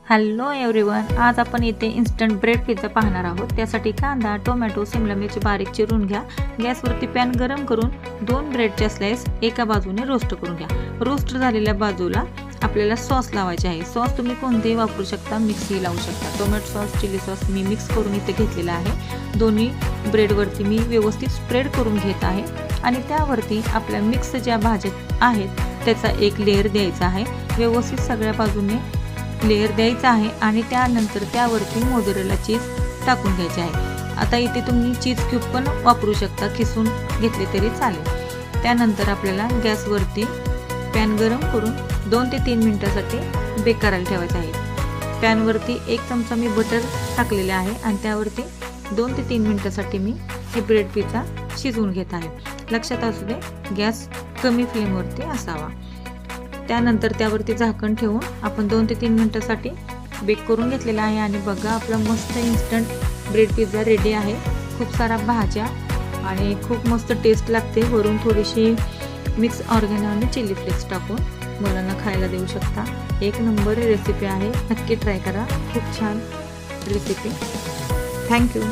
Hello everyone, आज आपण इथे इन्स्टंट ब्रेड पिझ्झा पाहणार आहोत। त्यासाठी कांदा, टोमॅटो, शिमला मिरची बारीक चिरून घ्या। गॅसवरती पॅन गरम करून 2 ब्रेडच्या स्लाइस एका बाजूने रोस्ट करून घ्या। रोस्ट झालेल्या बाजूला आपल्याला सॉस लावायचे आहे। सॉस तुम्ही कोणतेही वापरू शकता, मिक्सही लावू शकता। टोमॅटो सॉस, चिली सॉस मी मिक्स करून इथे घेतलेला आहे। दोन्ही ब्रेडवरती मी व्यवस्थित स्प्रेड करून घेत आहे आणि त्यावरती आपल्या मिक्स ज्या भाज्या आहेत त्याचा एक लेयर द्यायचा आहे। व्यवस्थित सगळ्या बाजूने लेयर द्यायचा आहे आणि त्यानंतर त्यावरती मोझरेला चीज टाकून घ्यायचे आहे। आता इथे तुम्ही चीज क्यूब पण वापरू शकता, किसून घेतले तरी चालेल। त्यानंतर आपल्याला गॅसवरती पॅन गरम करून 2 ते 3 मिनिटांसाठी बेक करायला ठेवायचे आहे। पॅनवरती 1 चमचा मी बटर टाकलेले आहे आणि त्यावरती 2 ते 3 मिनिटांसाठी मी हे ब्रेड पिझ्झा शिजवून घेत आहे। लक्षात असू दे, गॅस कमी फ्लेमवरती असावा। त्यानंतर त्यावरती झाकण ठेवून आपण 2 ते 3 मिनिटांसाठी बेक करून घेतलेला आहे आणि बघा आपला मस्त इन्स्टंट ब्रेड पिझ्झा रेडी आहे। खूप सारा भाज्या आणि खूप मस्त टेस्ट लागते। वरून थोडीशी मिक्स ऑर्गॅनो आणि चिली फ्लेक्स टाकून मुलांना खायला देऊ शकता। एक नंबर रेसिपी आहे, नक्की ट्राय करा। खूप छान रेसिपी। थँक्यू।